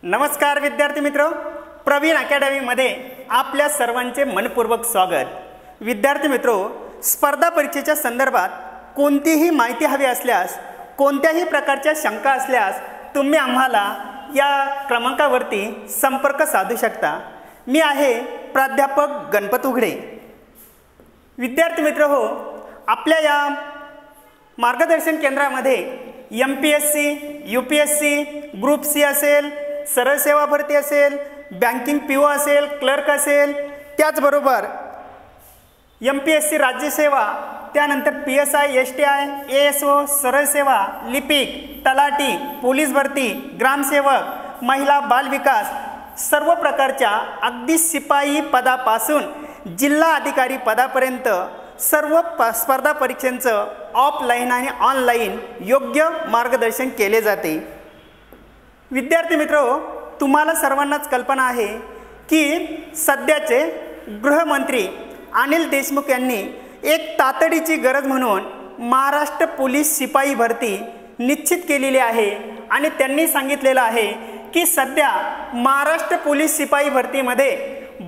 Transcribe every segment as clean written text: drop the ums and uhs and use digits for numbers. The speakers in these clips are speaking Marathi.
नमस्कार विद्यार्थी मित्र, प्रवीण अकॅडमीमध्ये आपल्या सर्वांचे मनपूर्वक स्वागत। विद्यार्थी मित्रो, स्पर्धा परीक्षेच्या संदर्भात कोणतीही माहिती हवी असल्यास, कोणत्याही प्रकारच्या शंका असल्यास तुम्ही आम्हाला या क्रमांकावरती संपर्क साधू शकता। मी आहे प्राध्यापक गणपत उघडे। विद्यार्थी मित्र हो, आपल्या या मार्गदर्शन केंद्रामध्ये MPSC, UPSC, ग्रुप C असेल, सरळ सेवा भरती असेल, बँकिंग PO असेल, क्लर्क असेल, त्याचबरोबर MPSC राज्यसेवा, त्यानंतर PSI, STI, ASO, सरळ सेवा, लिपिक, तलाठी, पोलीस भरती, ग्रामसेवक, महिला बाल विकास, सर्व प्रकारच्या अगदी शिपाई पदापासून जिल्हा अधिकारी पदापर्यंत सर्व स्पर्धा परीक्षांचं ऑफलाईन आणि ऑनलाईन योग्य मार्गदर्शन केले जाते। विद्यार्थी मित्रो, तुम्हाला सर्वांनाच कल्पना आहे की सध्याचे गृहमंत्री अनिल देशमुख यांनी एक तातडीची गरज म्हणून महाराष्ट्र पोलीस शिपाई भरती निश्चित केलेली आहे आणि त्यांनी सांगितलेलं आहे की सध्या महाराष्ट्र पोलीस शिपाई भरतीमध्ये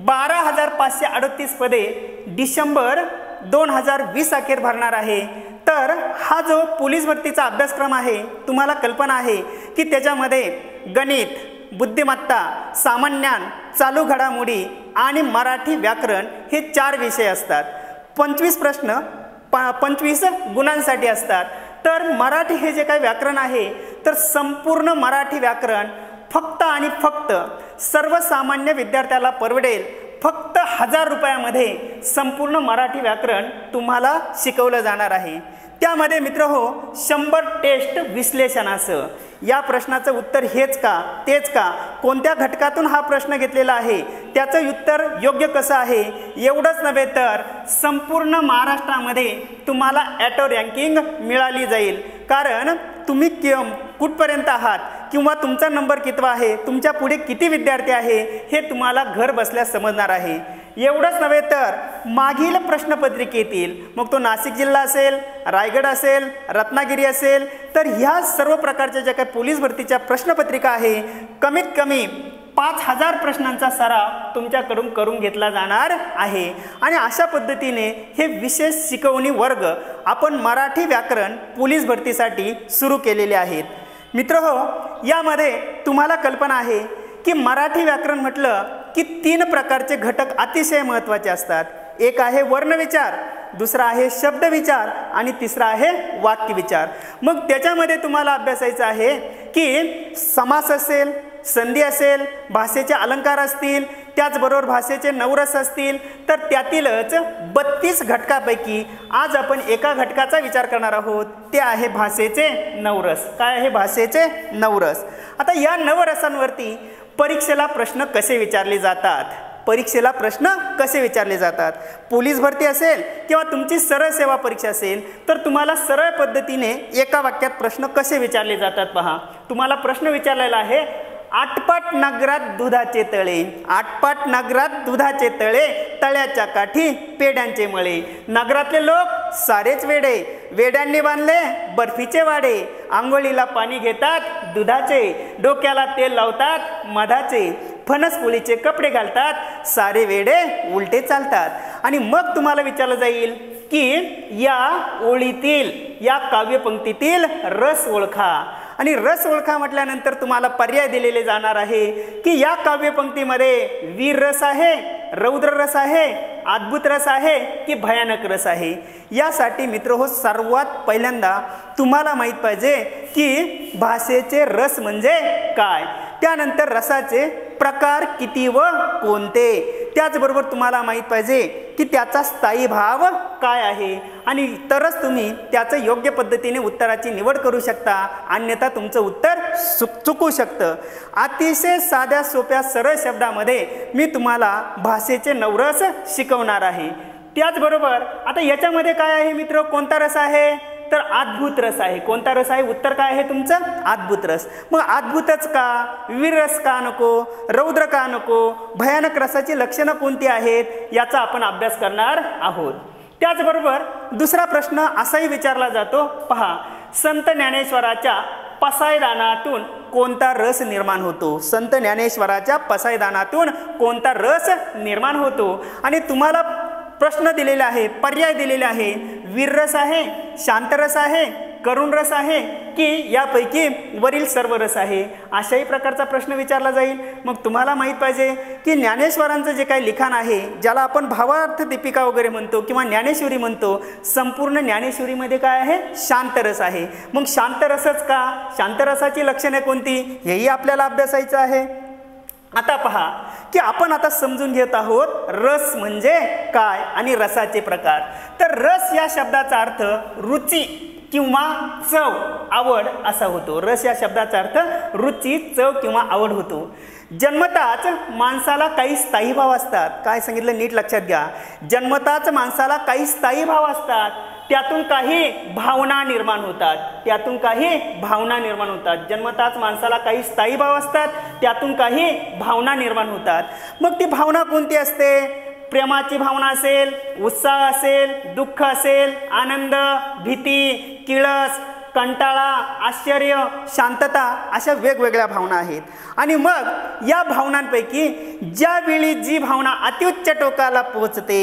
12,538 पदे डिसेंबर 2020 अखेर भरणार आहे। तर हा जो पोलीस भरतीचा अभ्यासक्रम आहे, तुम्हाला कल्पना आहे की त्याच्यामध्ये गणित, बुद्धिमत्ता, सामान्य ज्ञान, चालू घडामोडी आणि मराठी व्याकरण हे 4 विषय असतात। 25 प्रश्न 25 गुणांसाठी असतात। तर मराठी हे जे काही व्याकरण आहे, तर संपूर्ण मराठी व्याकरण फक्त आणि फक्त सर्वसामान्य विद्यार्थ्याला परवडेल। फक्त 1000 रुपयामध्ये संपूर्ण मराठी व्याकरण तुम्हाला शिकवलं जाणार आहे। त्यामध्ये मित्र हो, 100 टेस्ट विश्लेषणासह या प्रश्नाचं उत्तर हेच का तेच का, कोणत्या घटकातून हा प्रश्न घेतलेला आहे, त्याचं उत्तर योग्य कसं आहे, एवढंच नव्हे तर संपूर्ण महाराष्ट्रामध्ये तुम्हाला ॲटो रँकिंग मिळाली जाईल। कारण तुम्ही कुठपर्यंत आहात किंवा तुमचा नंबर कितवा आहे, तुमच्या पुढे किती विद्यार्थी आहे हे तुम्हाला घर बसल्या समजणार आहे। एवढंच नव्हे तर मागील प्रश्नपत्रिकेतील, मग तो नाशिक जिल्हा असेल, रायगड असेल, रत्नागिरी असेल, तर ह्या सर्व प्रकारच्या ज्या काही पोलीस भरतीच्या प्रश्नपत्रिका आहे, कमीत कमी 5000 प्रश्नांचा सराव तुमच्याकडून करून घेतला जाणार आहे। आणि अशा पद्धतीने हे विशेष शिकवणी वर्ग आपण मराठी व्याकरण पोलीस भरतीसाठी सुरू केलेले आहेत। मित्र हो, यामध्ये तुम्हाला कल्पना आहे की मराठी व्याकरण म्हटलं की 3 प्रकारचे घटक अतिशय महत्त्वाचे असतात। एक आहे वर्णविचार, दुसरा आहे शब्दविचार आणि तिसरा आहे वाक्यविचार। मग त्याच्यामध्ये तुम्हाला अभ्यासायचं आहे की समास असेल, संधी असेल, भाषेचे अलंकार असतील, त्याचबरोबर भाषेचे नवरस असतील, तर त्यातीलच 32 घटकापैकी आज आपण एका घटकाचा विचार करणार आहोत, ते आहे भाषेचे नवरस। काय आहे भाषेचे नवरस? आता या नवरसांवरती परीक्षेला प्रश्न कसे विचारले जातात, परीक्षेला प्रश्न कसे विचारले जातात, पोलीस भरती असेल किंवा तुमची सरळ सेवा परीक्षा असेल, तर तुम्हाला सरळ पद्धतीने एका वाक्यात प्रश्न कसे विचारले जातात पहा। तुम्हाला प्रश्न विचारलेला आहे, आटपाट नगरात दुधाचे तळे, आटपाट नगरात दुधाचे तळे, तळ्याच्या काठी पेड्यांचे मळे, नगरातले लोक सारेच वेडे, वेड्यांनी बांधले बर्फीचे वाडे, आंघोळीला पाणी घेतात दुधाचे, डोक्याला तेल लावतात मधाचे, फणसपोळीचे कपडे घालतात, सारे वेडे उलटे चालतात। आणि मग तुम्हाला विचारलं जाईल की या ओळीतील, या काव्यपंक्तीतील रस ओळखा। आणि रस ओळखा म्हटल्यानंतर तुम्हाला पर्याय दिलेले जाणार आहे की या काव्यपंक्तीमध्ये वीर रस आहे, रौद्र रस आहे, अद्भुत रस आहे की भयानक रस आहे। यासाठी मित्र हो, सर्वात पहिल्यांदा तुम्हाला माहीत पाहिजे की भाषेचे रस म्हणजे काय, त्यानंतर रसाचे प्रकार किती व कोणते, त्याचबरोबर तुम्हाला माहीत पाहिजे की त्याचा स्थायी भाव काय आहे, आणि तरच तुम्ही त्याचं योग्य पद्धतीने उत्तराची निवड करू शकता, अन्यथा तुमचं उत्तर चुकू शकतं। अतिशय साध्या सोप्या सरळ शब्दामध्ये मी तुम्हाला भाषेचे नवरस शिकवणार आहे। त्याचबरोबर आता याच्यामध्ये काय आहे मित्र, कोणता रस आहे, तर अद्भुत रस आहे। कोणता रस आहे? उत्तर काय आहे तुमचं? अद्भुत रस। मग अद्भुतच का, वीर रस का नको, रौद्र का नको, भयानक रसाची लक्षणं कोणती आहेत, याचा आपण अभ्यास करणार आहोत। त्याचबरोबर दुसरा प्रश्न असाही विचारला जातो पहा, संत ज्ञानेश्वराच्या पसायदानातून कोणता रस निर्माण होतो? संत ज्ञानेश्वराच्या पसायदानातून कोणता रस निर्माण होतो? आणि तुम्हाला प्रश्न दिलेला आहे, पर्याय दिलेले आहे, वीररस आहे, शांतरस आहे, करुण रस आहे की यापैकी वरील सर्व रस आहे? अशाही प्रकारचा प्रश्न विचारला जाईल. मग तुम्हाला माहीत पाहिजे की ज्ञानेश्वरांचं जे काही लिखाण आहे, ज्याला आपण भावार्थ दीपिका वगैरे म्हणतो किंवा ज्ञानेश्वरी म्हणतो, संपूर्ण ज्ञानेश्वरीमध्ये काय आहे? शांतरस आहे. मग शांतरसच का? शांतरसाची लक्षणे कोणती? हेही आपल्याला अभ्यासायचं आहे. आता पहा की आपण आता समजून घेत आहोत रस म्हणजे काय आणि रसाचे प्रकार. तर रस या शब्दाचा अर्थ रुची किंवा चव, आवड असा होतो. रस या शब्दाचा अर्थ रुची, चव किंवा आवड होतो. जन्मताच माणसाला काही स्थायी भाव असतात. काय सांगितलं नीट लक्षात घ्या. जन्मताच माणसाला काही स्थायी भाव असतात, त्यातून काही भावना निर्माण होतात. त्यातून काही भावना निर्माण होतात. जन्मताच माणसाला काही स्थायी भाव असतात, त्यातून काही भावना निर्माण होतात. मग ती भावना कोणती असते? प्रेमाची भावना असेल, उत्साह असेल, दुःख असेल, आनंद, भीती, किळस, कंटाळा, आश्चर्य, शांतता अशा वेगवेगळ्या भावना आहेत. आणि मग या भावनांपैकी ज्यावेळी जी भावना अत्युच्च टोकाला पोहोचते,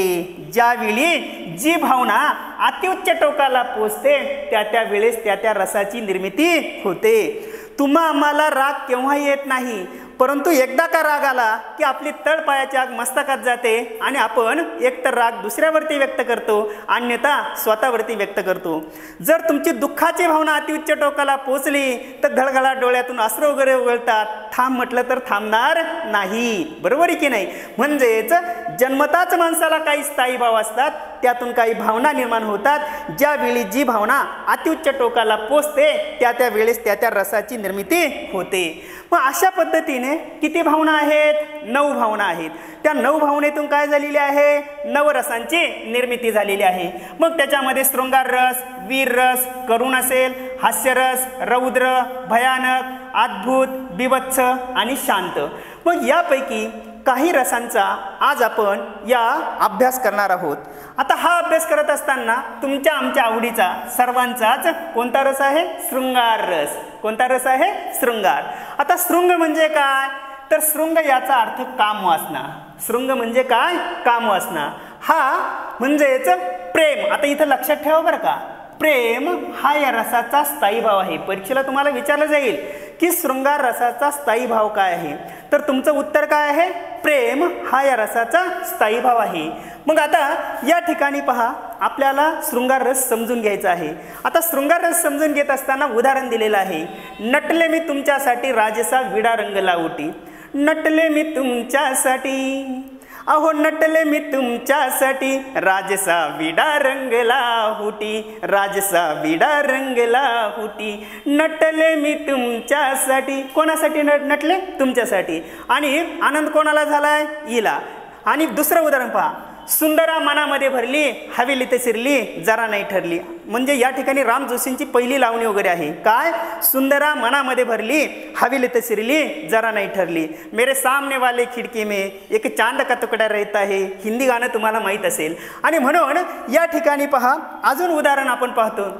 ज्यावेळी जी भावना अत्युच्च टोकाला पोहोचते त्या वेळेस त्या रसाची निर्मिती होते. तुम्हा आम्हाला राग केव्हाही येत नाही, परंतु एकदा का राग आला की आपली तळपायाची आग मस्तकात जाते आणि आपण एकतर राग दुसऱ्यावरती व्यक्त करतो, अन्यथा स्वतःवरती व्यक्त करतो. जर तुमची दुःखाची भावना अतिउच्च टोकाला पोहोचली तर धडधडा डोळ्यातून अश्रू वगैरे उगळतात. थांब म्हटलं तर थांबणार नाही. बरोबर आहे की नाही? म्हणजेच जन्मताच माणसाला काही स्थायी भाव असतात, त्यातून काही भावना निर्माण होतात. ज्यावेळी जी भावना अतिउच्च टोकाला पोहोचते त्या वेळेस त्या रसाची निर्मिती होते. मग अशा पद्धतीने किती भावना आहेत? 9 भावना आहेत. त्या 9 भावनेतून काय झालेली आहे? 9 रसांची निर्मिती झालेली आहे. मग त्याच्यामध्ये शृंगार रस, वीर रस, करुण असेल, हास्यरस, रौद्र, भयानक, अद्भुत, बीभत्स आणि शांत. मग यापैकी काही रसांचा आज आपण या अभ्यास करणार आहोत. आता हा अभ्यास करत असताना तुमच्या आमच्या आवडीचा सर्वांचाच कोणता रस आहे? शृंगार रस. कोणता रस आहे? शृंगार. आता शृंग म्हणजे काय? तर शृंग याचा अर्थ कामवासना. शृंग म्हणजे काय? कामवासना. हा म्हणजेच प्रेम. आता इथं लक्षात ठेवा बरं का, प्रेम हा या रसाचा स्थायी भाव आहे. परीक्षेला तुम्हाला विचारलं जाईल की शृंगार रसाचा स्थायी भाव काय आहे, तर तुमचं उत्तर काय आहे? प्रेम हा या रसाचा स्थायी भाव आहे. मग आता या ठिकाणी पहा, आपल्याला शृंगार रस समजून घ्यायचा आहे. आता शृंगार रस समजून घेत असताना उदाहरण दिलेलं आहे. नटले मी तुमच्यासाठी राजसा विडा रंग लावटी. नटले मी तुमच्यासाठी, अहो नटले मी तुमच्यासाठी राजसा विडा रंगला हुटी. राजसा विडा रंगला हुटी. नटले मी तुमच्यासाठी. कोणासाठी नटले? तुमच्यासाठी. आणि आनंद कोणाला झालाय? हिला. आणि दुसरं उदाहरण पहा. सुंदरा मनामध्ये भरली, हवेली ते शिरली, जरा नाही ठरली. म्हणजे या ठिकाणी राम जोशींची पहिली लावणी वगैरे आहे. काय? सुंदरा मनामध्ये भरली, हवेली ते शिरली, जरा नाही ठरली. मेरे सामने वाले खिडकी में एक चांद का तुकडा रहता है. हिंदी गाणं तुम्हाला माहीत असेल. आणि म्हणून या ठिकाणी पहा, अजून उदाहरण आपण पाहतो.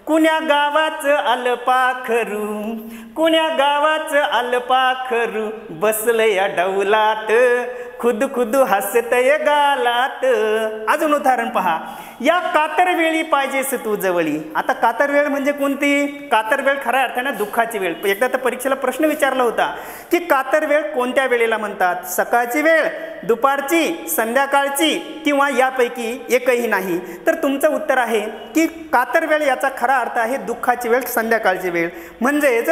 कुण्या गावाचं अल्पाखरू, कुण्या गावाचं अल्पाखरू, बसलं या डौलात, खुद खुद हसतय गालात. अजून उदाहरण पहा. या कातर वेळी पाहिजेस तू जवळी. आता कातर वेळ म्हणजे कोणती? कातर वेळ खऱ्या अर्थानं दुःखाची वेळ. एकदा तर परीक्षेला प्रश्न विचारला होता की कातर वेळ कोणत्या वेळेला म्हणतात? सकाळची वेळ, दुपारची, संध्याकाळची किंवा यापैकी एकही नाही. तर तुमचं उत्तर आहे की कातर वेळ याचा खरा अर्थ आहे दुःखाची वेळ, संध्याकाळची वेळ. म्हणजेच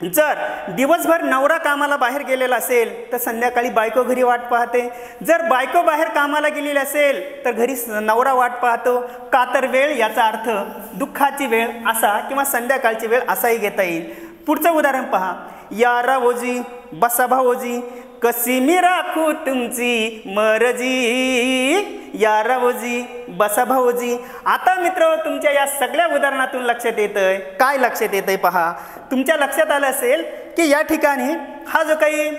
जर दिवसभर नवरा कामाला बाहेर गेलेला असेल तर संध्याकाळी बायको घरी वाट पाहते. जर बायको बाहेर कामाला गेलेली असेल तर घरी नवरा वाट पाहतो. कातर वेळ याचा अर्थ दुःखाची वेळ असा किंवा संध्याकाळची वेळ असाही घेता येईल. पुढचं उदाहरण पहा. यारा ओजी, बसा भाओजी, कशी मी राखू तुमची मर्जी. यारा ओजी, बसा भाऊजी. आता मित्र, तुमच्या या सगळ्या उदाहरणातून लक्षात येतंय काय? लक्षात येतंय पहा. तुमच्या लक्षात आलं असेल की या ठिकाणी हा जो काही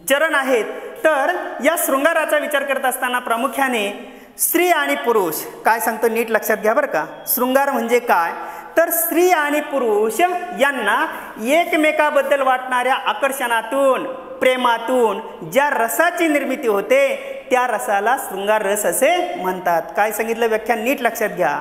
चरण आहेत, तर या शृंगाराचा विचार करत असताना प्रामुख्याने स्त्री आणि पुरुष काय सांगतो नीट लक्षात घ्या बरं का. शृंगार म्हणजे काय? तर स्त्री आणि पुरुष यांना एकमेकाबद्दल वाटणाऱ्या आकर्षणातून, प्रेमातून ज्या रसाची निर्मिती होते त्या रसाला शृंगार रस असे म्हणतात. काय सांगितलं व्याख्या नीट लक्षात घ्या.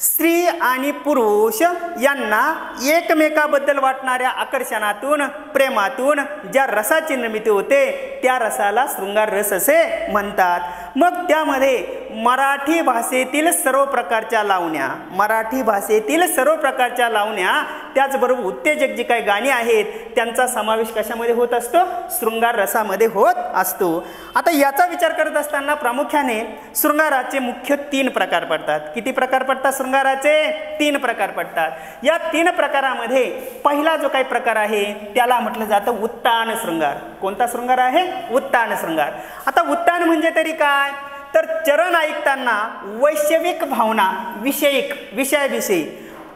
स्त्री आणि पुरुष यांना एकमेकाबद्दल वाटणाऱ्या आकर्षणातून, प्रेमातून ज्या रसाची निर्मिती होते त्या रसाला शृंगार रस असे म्हणतात. मग त्यामध्ये मराठी भाषेतील सर्व प्रकारच्या लावण्या, मराठी भाषेतील सर्व प्रकारच्या लावण्या, त्याचबरोबर उत्तेजक जी काही गाणी आहेत त्यांचा समावेश कशामध्ये होत असतो? शृंगार रसामध्ये होत असतो. आता याचा विचार करत असताना प्रामुख्याने शृंगाराचे मुख्य 3 प्रकार पडतात. किती प्रकार पडतात शृंगाराचे? 3 प्रकार पडतात. या 3 प्रकारामध्ये पहिला जो काही प्रकार आहे त्याला म्हटलं जातं उत्तान शृंगार. कोणता शृंगार आहे? उत्तान शृंगार. आता उत्तान म्हणजे तरी काय? तर चरण ऐकताना वैश्विक भावना, विषयाविषयी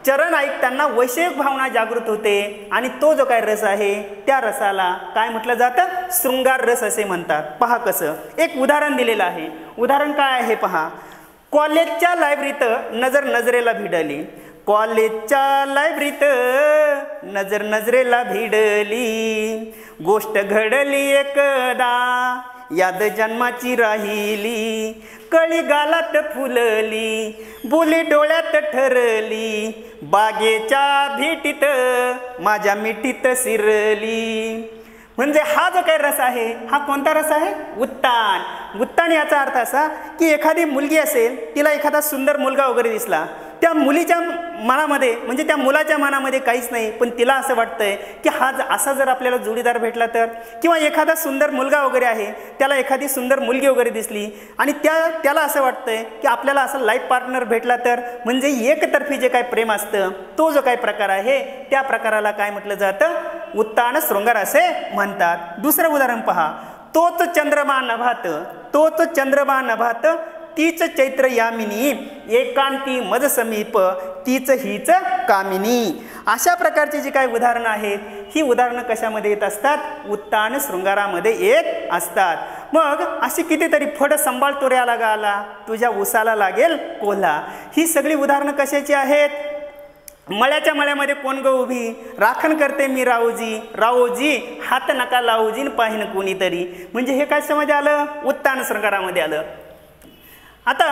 चरण ऐकताना वैश्विक भावना जागृत होते आणि तो जो काही रस आहे त्या रसाला काय म्हटलं जातं? शृंगार रस असे म्हणतात. पहा कसं, एक उदाहरण दिलेलं आहे. उदाहरण काय आहे पहा. कॉलेजच्या लायब्ररीत नजर नजरेला भिडली, कॉलेजच्या लायब्ररीत नजर नजरेला भिडली, गोष्ट घडली एकदा याद जन्माची राहिली, कळी गालात फुलली, बोली डोळ्यात ठरली, बागेच्या भेटीत माझ्या मिठीत शिरली. म्हणजे हा जो काही रस आहे हा कोणता रस आहे? उत्तान. उत्तान याचा अर्थ असा की एखादी मुलगी असेल, तिला एखादा सुंदर मुलगा वगैरे दिसला, त्या मुलीच्या मनामध्ये म्हणजे त्या मुलाच्या मनामध्ये काहीच नाही, पण तिला असं वाटतंय की हा असा जर आपल्याला जोडीदार भेटला तर, किंवा एखादा सुंदर मुलगा वगैरे आहे त्याला एखादी सुंदर मुलगी वगैरे दिसली आणि त्याला असं वाटतंय की आपल्याला असं लाईफ पार्टनर भेटला तर, म्हणजे एकतर्फी जे काही प्रेम असतं तो जो काही प्रकार आहे त्या प्रकाराला काय म्हटलं जातं? उत्तान शृंगार असे म्हणतात. दुसरं उदाहरण पहा. तोच चंद्रमा नभात, तोच चंद्रमा नभात, तीच चैत्र यामिनी, एकांती मज समीप, तीच हीच कामिनी. अशा प्रकारची जी काही उदाहरणं आहेत ही उदाहरणं कशामध्ये येत असतात? उत्तान शृंगारामध्ये येत असतात. मग अशी कितीतरी फड सांभाळ तोऱ्याला गाला, तुझ्या उसाला लागेल कोल्हा. ही सगळी उदाहरणं कशाची आहेत? मळ्याच्या मळ्यामध्ये कोण ग उभी, राखण करते मी रावोजी, रावोजी हात नका लावूजी पाहिन कोणीतरी. म्हणजे हे कशामध्ये आलं? उत्तान शृंगारामध्ये आलं. आता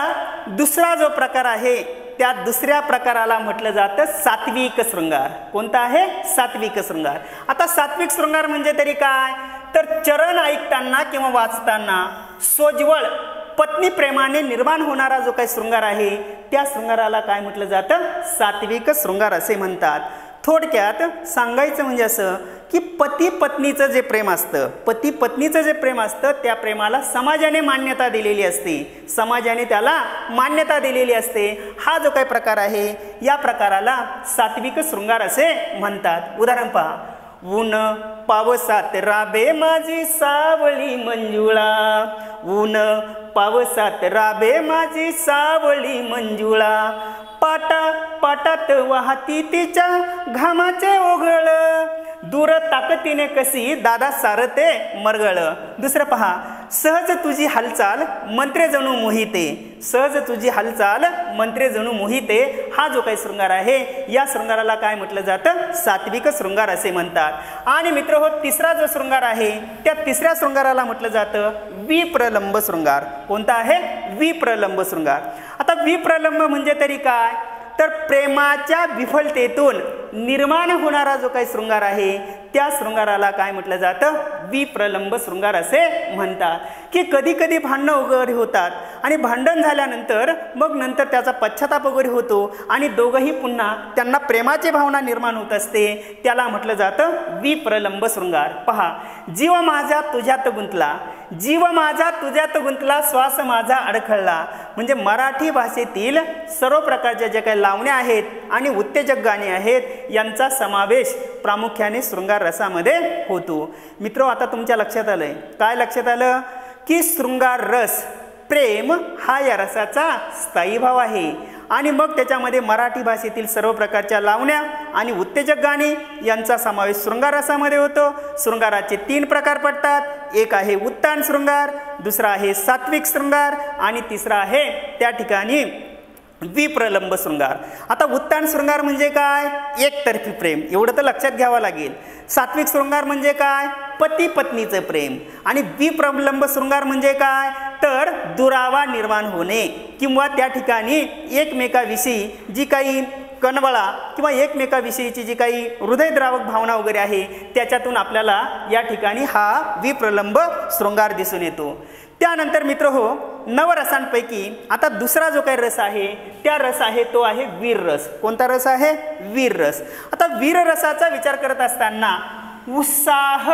दुसरा जो प्रकार आहे त्या दुसऱ्या प्रकाराला म्हटलं जातं सात्विक शृंगार. कोणता आहे? सात्विक शृंगार. आता सात्विक शृंगार म्हणजे तरी काय? तर चरण ऐकताना किंवा वाचताना सोज्वळ पत्नी प्रेमाने निर्माण होणारा जो काही शृंगार आहे त्या शृंगाराला काय म्हटलं जातं? सात्विक शृंगार असे म्हणतात. थोडक्यात सांगायचं म्हणजे असं की पती पत्नीचं जे प्रेम असतं, पती पत्नीचं जे प्रेम असतं त्या प्रेमाला समाजाने मान्यता दिलेली असते, समाजाने त्याला मान्यता दिलेली असते. हा जो काही प्रकार आहे या प्रकाराला सात्विक शृंगार असे म्हणतात. उदाहरण पहा. ऊन पावसात राबे माझी सावळी मंजुळा, ऊन पावसात राबे माझी सावळी मंजुळा, पाटा पाटात वाहती तिच्या घामाचे ओघळ, दूर ताकतीने कशी दादा सारते मरगळ. दुसरं पहा. सहज तुझी हालचाल मंत्रे जणू मोहिते, सहज तुझी हालचाल मंत्रे जणू मोहिते. हा जो काही शृंगार आहे या शृंगाराला काय म्हटलं जातं? सात्विक शृंगार असे म्हणतात. आणि मित्र हो, तिसरा जो शृंगार आहे त्या तिसऱ्या शृंगाराला म्हटलं जातं विप्रलंब शृंगार. कोणता आहे? विप्रलंब शृंगार. आता विप्रलंब म्हणजे तरी काय? तर प्रेमाच्या विफलतेतून निर्माण होणारा जो काही शृंगार आहे त्या शृंगाराला काय म्हटलं जातं? विप्रलंब शृंगार असे म्हणतात. की कधी कधी भांडणं वगैरे होतात आणि भांडण झाल्यानंतर मग नंतर त्याचा पश्चाताप वगैरे होतो आणि दोघंही पुन्हा त्यांना प्रेमाची भावना निर्माण होत असते, त्याला म्हटलं जातं विप्रलंब शृंगार. पहा. जीव माझा तुझ्यात गुंतला, जीव माझा तुझ्यात गुंतला, श्वास माझा अडखळला. म्हणजे मराठी भाषेतील सर्व प्रकारच्या ज्या काही लावण्या आहेत आणि उत्तेजक गाणी आहेत यांचा समावेश प्रामुख्याने शृंगार रसामध्ये होतो. मित्रो, आता तुमच्या लक्षात आलंय काय? लक्षात आलं की शृंगार रस, प्रेम हा या रसाचा स्थायी भाव आहे. आणि मग त्याच्यामध्ये मराठी भाषेतील सर्व प्रकारच्या लावण्या आणि उत्तेजक गाणी यांचा समावेश शृंगार रसामध्ये होतो. शृंगाराचे 3 प्रकार पडतात. एक आहे उत्तान शृंगार, दुसरा आहे सात्विक शृंगार आणि तिसरा आहे त्या ठिकाणी विप्रलंब शृंगार. आता उत्तान शृंगार म्हणजे काय? एकतर्फी प्रेम, एवढं तर लक्षात घ्यावं लागेल. सात्विक शृंगार म्हणजे काय? पती पत्नीचं प्रेम. आणि विप्रलंब शृंगार म्हणजे काय? तर दुरावा निर्माण होणे किंवा त्या ठिकाणी एकमेकाविषयी जी काही कणवळा किंवा एकमेकाविषयीची जी काही हृदयद्रावक भावना वगैरे आहे त्याच्यातून आपल्याला या ठिकाणी हा विप्रलंब शृंगार दिसून येतो. त्यानंतर मित्र हो, नवरसांपैकी आता दुसरा जो काही रस आहे त्या रस आहे तो आहे वीर रस. कोणता रस आहे? वीर रस. आता वीर रसाचा विचार करत असताना उत्साह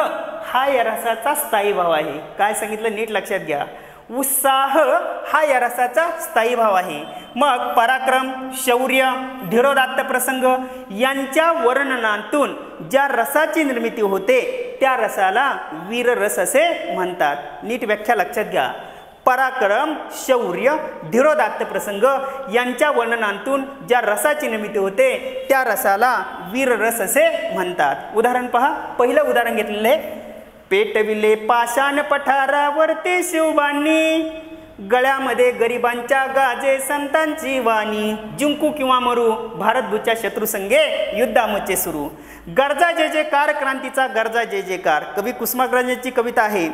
हा या रसाचा स्थायी भाव आहे. काय सांगितलं नीट लक्षात घ्या. उत्साह हा या रसाचा स्थायी भाव आहे. मग पराक्रम, शौर्य, धीरोदात्त प्रसंग यांच्या वर्णनातून ज्या रसाची निर्मिती होते त्या रसाला वीर रस असे म्हणतात. नीट व्याख्या लक्षात घ्या. पराक्रम, शौर्य, धीरोदात्त प्रसंग यांच्या वर्णनातून ज्या रसाची निर्मिती होते त्या रसाला वीर रस असे म्हणतात. उदाहरण पहा. पहिलं उदाहरण घेतलेलं आहे. पेटविले पाषाण पठारावरती शिवबांनी, गळ्यामध्ये गरिबांच्या गाजे संतांची वाणी, जिंकू किंवा मरू भारतभूच्या शत्रुसंगे युद्धामचे सुरू. गरजा जय जयकार क्रांतीचा गरजा जय जयकार. कवी कुसुमाग्रजांची कविता आहे.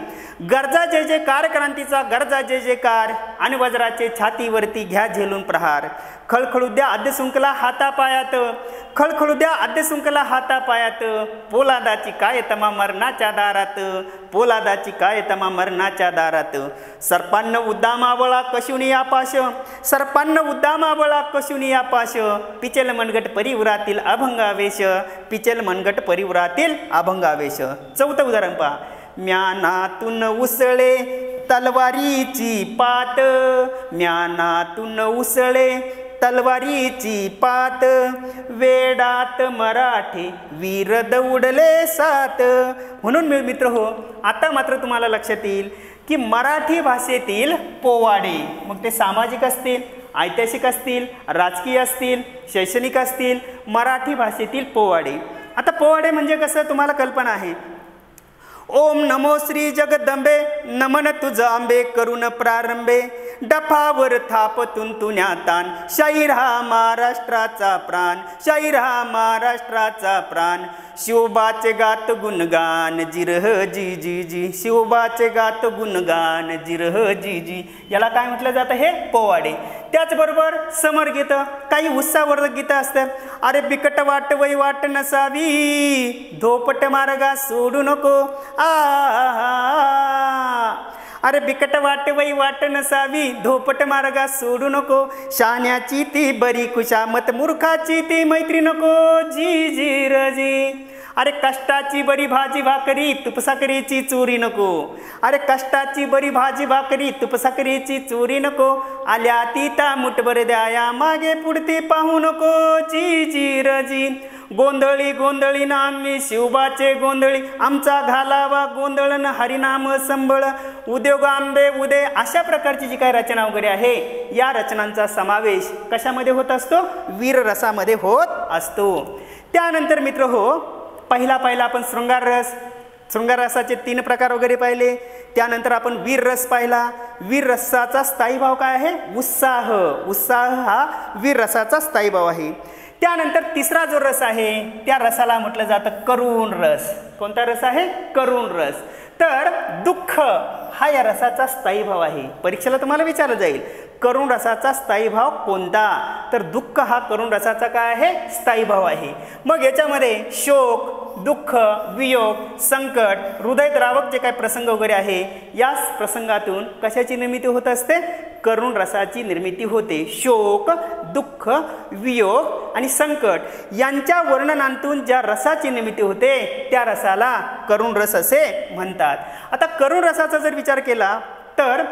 गरजा जय जयकार क्रांतीचा गरजा जय जयकार, आणि वज्राचे छातीवरती घ्या झेलून प्रहार. खळखळू द्या आद्यशृंखला हातापायात, खळखळू द्या आद्यशृंखला हातापायात, पोलादाची काय तमा मरणाच्या दारात, पोलादाची काय तमा मरणाच्या दारात. सर्पान्न उद्दामावळा कशुनी आपाश, सर्पान्न उद्दामावळा कशुनी आपाश, पिचेल मनगट परिवरातील अभंगावेश, पिचेल मनगट परिवरातील अभंगावेश. चौथं उदाहरण पहा. म्यानातून उसळे तलवारीची पात, म्यानातून उसळे तलवारीची पात, वेडात मराठी वीर दौडले सात. म्हणून मित्र हो, आता मात्र तुम्हाला लक्षात येईल की मराठी भाषेतील पोवाडे, मग ते सामाजिक असतील, ऐतिहासिक असतील, राजकीय असतील, शैक्षणिक असतील, मराठी भाषेतील पोवाडे. आता पोवाडे म्हणजे कसं तुम्हाला कल्पना आहे. ओम नमो श्री जगदंबे, नमन तुझ आंबे करून प्रारंभे, डफावर थाप तुंतुण्या तान, शाहीर हा महाराष्ट्राचा प्राण, शाहीर हा महाराष्ट्राचा प्राण. शिवबाचे गात गुणगान जिरह जी जी जी, शिवबाचे गात गुणगान जिरह जी जी. याला काय म्हटलं जातं? हे पोवाडे. त्याचबरोबर समरगीत, काही उत्साहवर्धक गीतं असतात. अरे बिकट वाट वै वाट नसावी, धोपट मार्गा सोडू नको, अरे बिकट वाट वै वाट नसावी, धोपट मार्गा सोडू नको, शाण्याची ती बरी कुशामत, मूर्खाची ती मैत्री नको, जी जी रजी. अरे कष्टाची बरी भाजी भाकरी, तुपसाकरीची चोरी नको, अरे कष्टाची बरी भाजी भाकरी, तुपसाकरीची चोरी नको, आल्या तिता मुठभर द्याया, मागे पुढती पाहू नको, जी जी रजी. गोंधळी गोंधळी नामी शिवबाचे गोंधळी, आमचा घालावा गोंधळन हरिनाम संबळ, उद्योग आंबे उदे. अशा प्रकारची जी काही रचना वगैरे आहे या रचनांचा समावेश कशामध्ये होत असतो? वीर रसामध्ये होत असतो. त्यानंतर मित्र हो, पहिला आपण शृंगार रस, शृंगार रसाचे 3 प्रकार वगैरे पाहिले. त्यानंतर आपण वीर रस पाहिला. वीर रसाचा स्थायी भाव काय आहे? उत्साह. उत्साह हा वीर रसाचा स्थायी भाव आहे. त्यानंतर तिसरा जो रस आहे त्या रसाला म्हटलं जातं करुण रस. कोणता रस आहे? करुण रस. तर दुःख हा या रसाचा स्थायी भाव आहे. परीक्षेला तुम्हाला विचारलं जाईल करुण रसाचा स्थायी भाव कोणता? तर दुःख हा करुण रसाचा काय आहे? स्थायी भाव आहे. मग याच्यामध्ये शोक, दुःख, वियोग, संकट, हृदयद्रावक जे काही प्रसंग वगैरे आहे या प्रसंगातून कशाची निर्मिती होत असते? करुण रसाची निर्मिती होते. शोक, दुःख, वियोग आणि संकट यांच्या वर्णनातून ज्या रसाची निर्मिती होते त्या रसाला करुण रस असे म्हणतात. आता करुण रसाचा जर विचार केला तर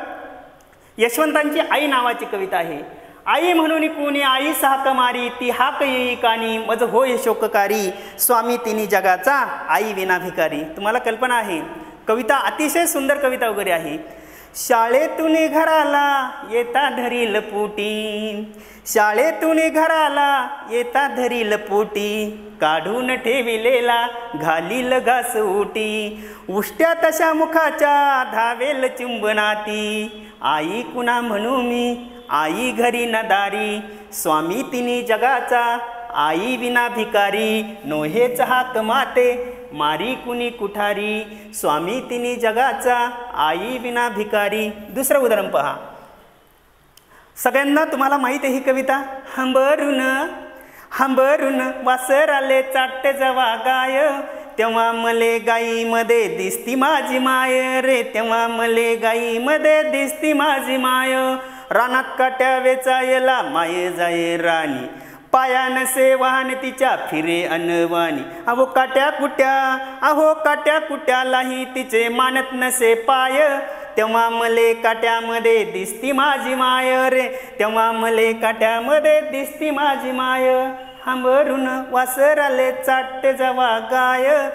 यशवंतांची आई नावाची कविता आहे. आई म्हणून कोणी आई साक मारी, ती हाक येई कानी, मज होय शोककारी, स्वामी तिनी जगाचा आई विना भिकारी. तुम्हाला कल्पना आहे. कविता अतिशय सुंदर कविता वगैरे आहे. शाळेतून घराला येता धरील पोटी, शाळेतून घराला येता धरील पोटी, काढून ठेविलेला घालील घास ओटी, उष्ट्या तशा मुखाच्या धावेल चुंबनाती, आई कुणा म्हणू मी, आई घरी न दारी, स्वामी तिनी जगाचा, आई विना भिकारी, नोहेच हाक माते, मारी कुणी कुठारी, स्वामी तिनी जगाचा, आई विना भिकारी. दुसरं उदाहरण पहा. सगळ्यांना तुम्हाला माहिती आहे ही कविता. हंबरून हंबरून वासराले चाट जवा गाय, तेव्हा मले गाईमध्ये दिसती माझी माय रे, तेव्हा मले गाईमध्ये दिसती माझी माय. रानात काट्या वेचायला माये जाये राणी, पायान से वाहन तिच्या फिरे अनवाणी. अहो काट्या कुट्यालाही तिचे मानत नसे पाय, तेव्हा मले काट्यामध्ये दिसती माझी माय रे, तेव्हा मले काट्यामध्ये दिसती माझी माय. हंबरून वासराले चाट जवा गाय,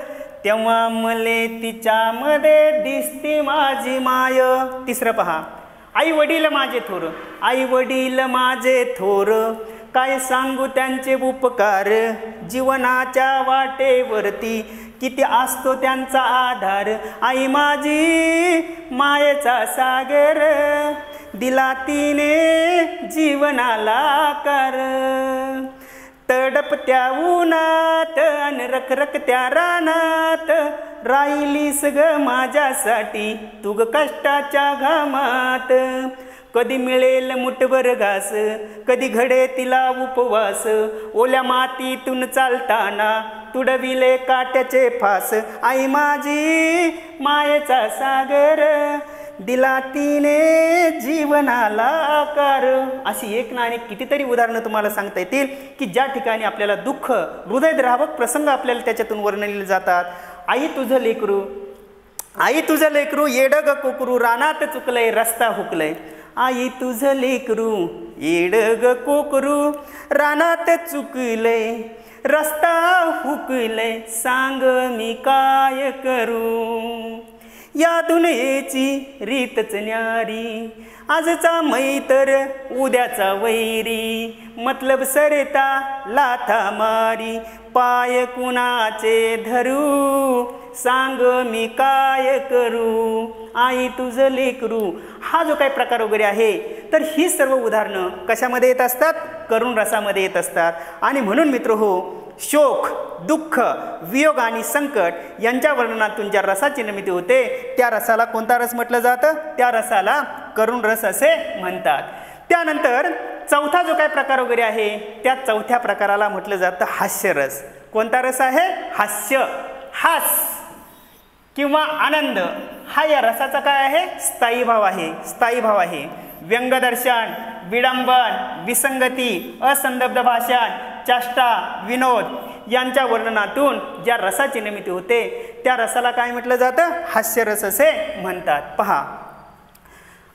तेव्हा मले तिच्यामध्ये दिसती माझी माय. तिसरं पहा. आई वडील माझे थोर, आई वडील माझे थोर, काय सांगू त्यांचे उपकार, जीवनाच्या वाटेवरती किती असतो त्यांचा आधार. आई माझी मायेचा सागर, दिला तिने जीवनाला आकार. तडपत्या उन्हात अन रखरखत्या रानात, राहिलीस ग माझ्यासाठी तू ग कष्टाच्या घामात. कधी मिळेल मुठभर घास, कधी घडे तिला उपवास, ओल्या मातीतून चालताना तुडविले काट्याचे फास. आई माझी मायेचा सागर, दिला तिने जीवनाला आकार. अशी एक ना अनेक कितीतरी उदाहरणं तुम्हाला सांगता येतील की ज्या ठिकाणी आपल्याला दुःख, हृदयद्रावक प्रसंग आपल्याला त्याच्यातून वर्णिले जातात. आई तुझं लेकरू, आई तुझं लेकरू, येडग कोकरू, रानात चुकलंय रस्ता हुकलय. आई तुझं लेकरू, येडग कोकरू, रानात चुकलय रस्ता हुकलय, सांग मी काय करू. या दुनियेची रीतच न्यारी, आजचा मैतर उद्याचा वैरी, मतलब सरता लाथा मारी, पाय कुणाचे धरू, सांग मी काय करू. आई तुझं लेकरू, हा जो काही प्रकार वगैरे आहे, तर ही सर्व उदाहरणं कशामध्ये येत असतात? करुण रसामध्ये येत असतात. आणि म्हणून मित्र हो, शोक, दुःख, वियोग आणि संकट यांच्या वर्णनातून ज्या रसाची निर्मिती होते, त्या रसाला कोणता रस म्हटलं जातं? त्या रसाला करुण रस असे म्हणतात. त्यानंतर चौथा जो काही प्रकार वगैरे आहे, त्या चौथ्या प्रकाराला म्हटलं जातं हास्यरस. कोणता रस आहे? हास्य, हास किंवा आनंद हा या रसाचा काय आहे? स्थायी भाव आहे, स्थायी भाव आहे. व्यंगदर्शन, विडंबन, विसंगती, असंदग्ध भाषण, चेष्टा, विनोद यांच्या वर्णनातून ज्या रसाची निर्मिती होते, त्या रसाला काय म्हटलं जातं? हास्यरस असे म्हणतात. पहा,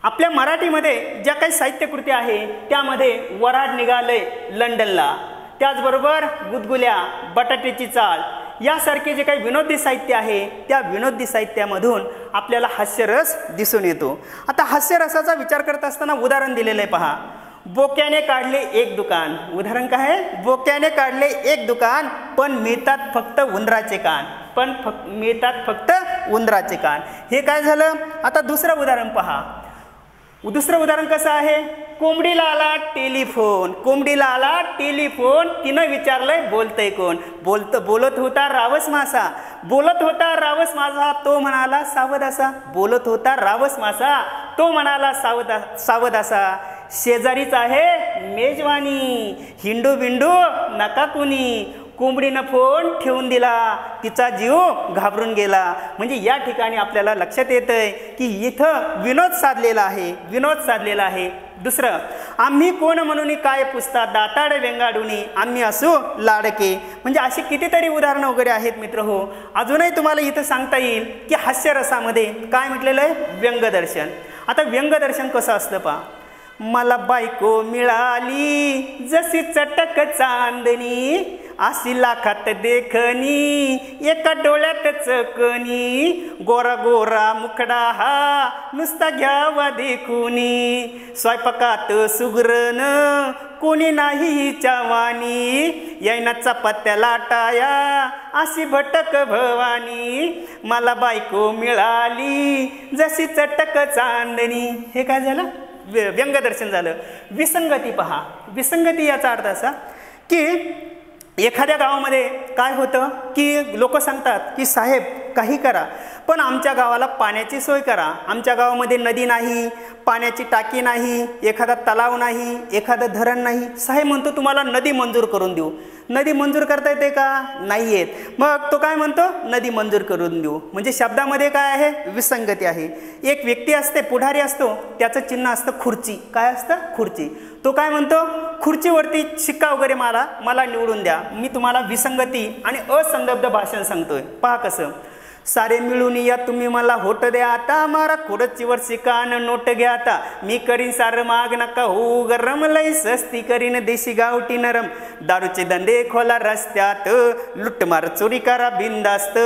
आपल्या मराठीमध्ये ज्या काही साहित्यकृती आहे, त्यामध्ये वऱ्हाड निघालंय लंडनला, त्याचबरोबर गुदगुल्या, बटाट्याची चाळ यासारखे जे काही विनोदी साहित्य आहे, त्या विनोदी साहित्यामधून आपल्याला हास्यरस दिसून येतो. आता हास्यरसाचा विचार करत असताना उदाहरण दिलेलं आहे. पहा, बोक्याने काढले एक दुकान. उदाहरण काय आहे? बोक्याने काढले एक दुकान, पण मिळतात फक्त उंदराचे कान, मिळतात फक्त उंदराचे कान. हे काय झालं? आता दुसरं उदाहरण पहा. दुसरं उदाहरण कसं आहे? कोंबडीला आला टेलिफोन, कोंबडीला आला टेलिफोन, तिनं विचारलंय बोलतंय कोण? बोलत होता रावस मासा, बोलत होता रावस मासा, तो म्हणाला सावध असा. बोलत होता रावस मासा, तो म्हणाला सावध असा. शेजारीच आहे मेजवानी, हिंडू बिंडू नका कुणी. कोंबडीनं फोन ठेवून दिला, तिचा जीव घाबरून गेला. म्हणजे या ठिकाणी आपल्याला लक्षात येतंय की इथं विनोद साधलेला आहे, विनोद साधलेला आहे. दुसरं, आम्ही कोण म्हणून काय पुसता, दाताड वेंगाडुनी आम्ही असू लाडके. म्हणजे अशी कितीतरी उदाहरणं वगैरे आहेत मित्र हो. अजूनही तुम्हाला इथं सांगता येईल की हास्यरसामध्ये काय म्हटलेलं आहे? व्यंगदर्शन. आता व्यंगदर्शन कसं असतं पहा. मला बायको मिळाली जशी चटक चांदणी, अशी लाखात देखणी, एका डोळ्यात चकणी, गोरा गोरा मुखडा हा नुसता घ्यावा देखुनी, स्वयंपाकात सुगरण कोणी नाही हिच्या वाणी, येईना चपात्या लाटाया अशी भटक भवानी, मला बायको मिळाली जशी चटक चांदणी. हे काय झालं? व्यंगदर्शन झालं. विसंगती पहा. विसंगती याचा अर्थ असा की एखाद्या गावामध्ये काय होतं की लोक सांगतात की साहेब काही करा, पण आमच्या गावाला पाण्याची सोय करा. आमच्या गावामध्ये नदी नाही, पाण्याची टाकी नाही, एखादा तलाव नाही, एखादं धरण नाही. साहेब म्हणतो तुम्हाला नदी मंजूर करून देऊ. नदी मंजूर करता येते का? नाही येत. मग तो काय म्हणतो? नदी मंजूर करून देऊ. म्हणजे शब्दामध्ये काय आहे? विसंगती आहे. एक व्यक्ती असते, पुढारी असतो, त्याचं चिन्ह असतं खुर्ची. काय असतं? खुर्ची. तो काय म्हणतो? खुर्चीवरती शिक्का वगैरे मला निवडून द्या. मी तुम्हाला विसंगती आणि असंदर्भ भाषण सांगतोय. पहा कसं. सारे मिळून या तुम्ही मला होट द्या आता, मारा खुर्चीवर शिकान नोट घ्या आता. मी करीन सार माग नका हो गरम, लई सस्ती करीन देशी गावठी नरम. दारूचे धंदे खोला रस्त्यात, लुटमार चोरी करा बिंदास्त.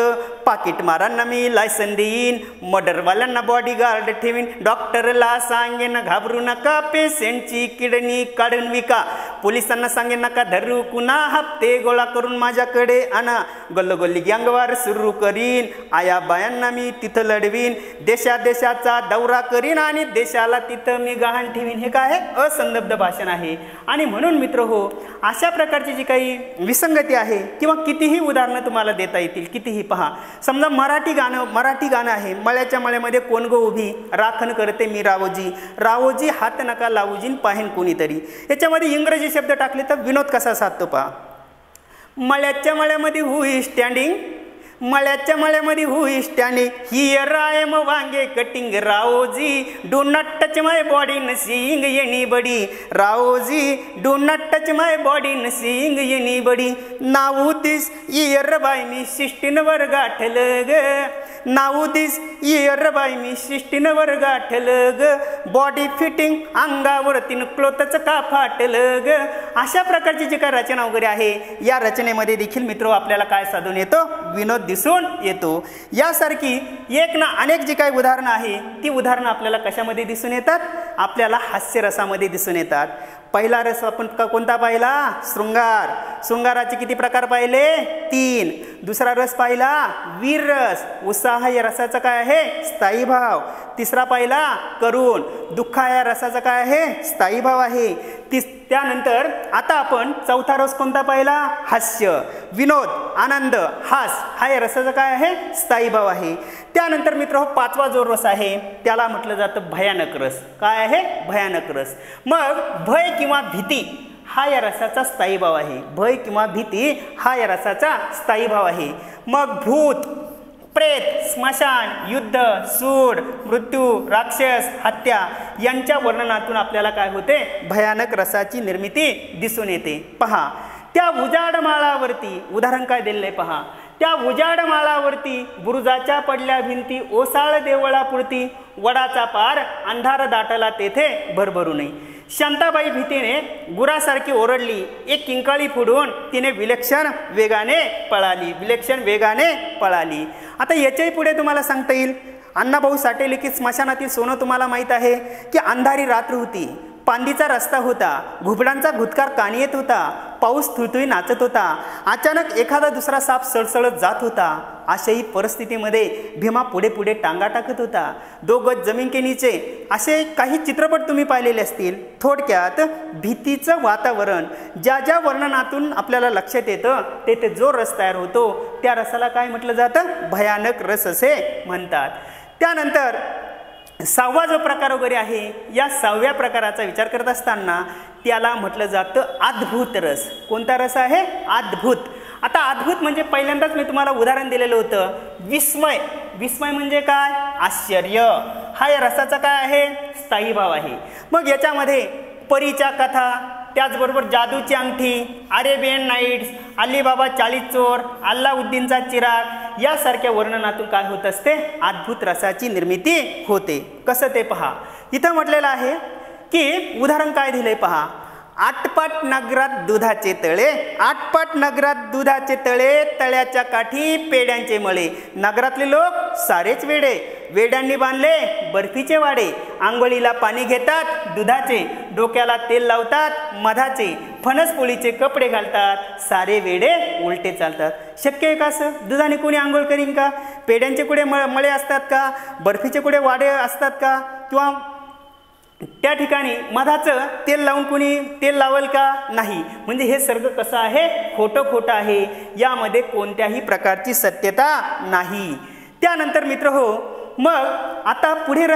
पाकिट मारांना मी लायसन देईन, मर्डरवाल्यांना बॉडीगार्ड ठेवीन. डॉक्टरला सांगेन घाबरू नका, पेशंटची किडनी काढून विका. पोलिसांना सांगेन नका धरू कुणा, हप्ते गोळा करून माझ्याकडे आणा. गल्लोगल्ली गँगवार सुरू करीन, आया बायांना मी तिथं लढवीन. देशाचा दौरा करीन आणि देशाला तिथं मी गहाण ठेवीन. हे काय आहे? असंदर्भ भाषण आहे. आणि म्हणून मित्र हो, अशा प्रकारची जी काही विसंगती आहे किंवा कितीही उदाहरणं तुम्हाला देता येतील, कितीही. पहा, समजा मराठी गाणं आहे. मळ्याच्या मळ्यामध्ये कोण गो उभी, राखण करते मी रावोजी. रावोजी हात नका लावूजीन, पाहेन कोणीतरी. याच्यामध्ये इंग्रजी शब्द टाकले तर विनोद कसा साधतो पहा. मळ्याच्या मळ्यामध्ये हू इज स्टँडिंग, मळ्याच्या मळ्यामध्ये who is standing, here I am वांगे cutting. Raoji do not touch my body न seeing anybody. Raoji do not touch my body न seeing anybody. Now this year by me 16 वर गाठलं ग. Now this year by me 16 वर गाठलं ग. बॉडी फिटिंग अंगावरतीन क्लोथच का फाटलं ग. अशा प्रकारची जी काय रचना वगैरे आहे, या रचनेमध्ये देखील मित्र आपल्याला काय साधून येतो? विनोद दिसून येतो. यासारखी एक ना अनेक जी काही उदाहरणं आहे, ती उदाहरणं आपल्याला कशामध्ये दिसून येतात? आपल्याला हास्यरसामध्ये दिसून येतात. पहिला रस आपण कोणता पाहिला? शृंगार. शृंगाराचे किती प्रकार पाहिले? 3. दुसरा रस पाहिला वीर रस. उत्साह या रसाचा काय आहे? स्थायी भाव. तिसरा पाहिला करुण. दुःख या रसाचा काय आहे? स्थायी भाव आहे. त्यानंतर आता आपण चौथा रस कोणता पाहिला? हास्य, विनोद, आनंद, हास हा या रसाचा काय आहे? स्थायी भाव आहे. त्यानंतर मित्र पाचवा जो रस आहे त्याला म्हटलं जातं भयानक रस. काय आहे? भयानक रस. मग भय किंवा भीती हा या रसाचा स्थायी भाव आहे. भय किंवा भीती हा या रसाचा स्थायी भाव आहे. मग भूत, प्रेत, स्मशान, युद्ध, सूड, मृत्यू, राक्षस, हत्या यांच्या वर्णनातून आपल्याला काय होते? भयानक रसाची निर्मिती दिसून येते. पहा, त्या उजाड माळावरती उदाहरण काय दिलेलं आहे पहा. त्या उजाड माळावरती बुरुजाच्या पडल्या भिंती, ओसाळ देवळापुरती, वडाचा पार अंधार दाटला तेथे भरभरू नये. शांताबाई भीतीने गुरासारखी ओरडली. एक किंकाळी फोडून तिने विलक्षण वेगाने पळाली. आता याच्याही पुढे तुम्हाला सांगता येईल. अण्णाभाऊ साठे लिखित स्मशानातील सोनं तुम्हाला माहीत आहे की अंधारी रात्र होती, पांदीचा रस्ता होता, घुबडांचा घुतकार कानी येत होता, पाऊस थुळथुळी नाचत होता, अचानक एखादा दुसरा साप सळसळत जात होता. अशाही परिस्थितीमध्ये भीमा पुढे पुढे टांगा टाकत होता. 2 गज जमीन के नीचे असे काही चित्रपट तुम्ही पाहिलेले असतील. थोडक्यात भीतीचं वातावरण ज्या ज्या वर्णनातून आपल्याला लक्षात येतं तेथे जो रस तयार होतो त्या रसाला काय म्हटलं जातं? भयानक रस असे म्हणतात. त्यानंतर 6वा जो प्रकार वगैरे आहे, या 6व्या प्रकाराचा विचार करत असताना त्याला म्हटलं जातं अद्भुत रस. कोणता रस आहे? अद्भुत. आता अद्भुत म्हणजे पहिल्यांदाच मी तुम्हाला उदाहरण दिलेलं होतं विस्मय. विस्मय म्हणजे काय? आश्चर्य. हा या रसाचा काय आहे? स्थायी भाव आहे. मग याच्यामध्ये परीच्या कथा, त्याचबरोबर जादूची अंगठी, अरेबियन नाईट्स, अलीबाबा 40 चोर, अल्लाउद्दीनचा चिराग यासारख्या वर्णनातून काय होत असते? अद्भुत रसाची निर्मिती होते. कसं ते पहा. इथं म्हटलेलं आहे की उदाहरण काय दिलंय पहा. आटपाट नगरात दुधाचे तळे, आटपाट नगरात दुधाचे तळे, तळ्याच्या काठी पेड्यांचे मळे. नगरातले लोक सारेच वेडे, वेड्यांनी बांधले बर्फीचे वाडे. आंघोळीला पाणी घेतात दुधाचे, डोक्याला तेल लावतात मधाचे, फणसपोळीचे कपडे घालतात, सारे वेडे उलटे चालतात. शक्य आहे का असं? दुधाने कोणी आंघोळ करीन का? पेड्यांचे कुठे मळे असतात का? बर्फीचे कुठे वाडे असतात का? किंवा त्या ठिकाणी मधाचं तेल लावून कोणी तेल लावल का नाही, म्हणजे हे सर्व कसं आहे, खोटं खोटं आहे, यामध्ये कोणत्याही प्रकारची सत्यता नाही. त्यानंतर मित्र हो, मग आता पुढे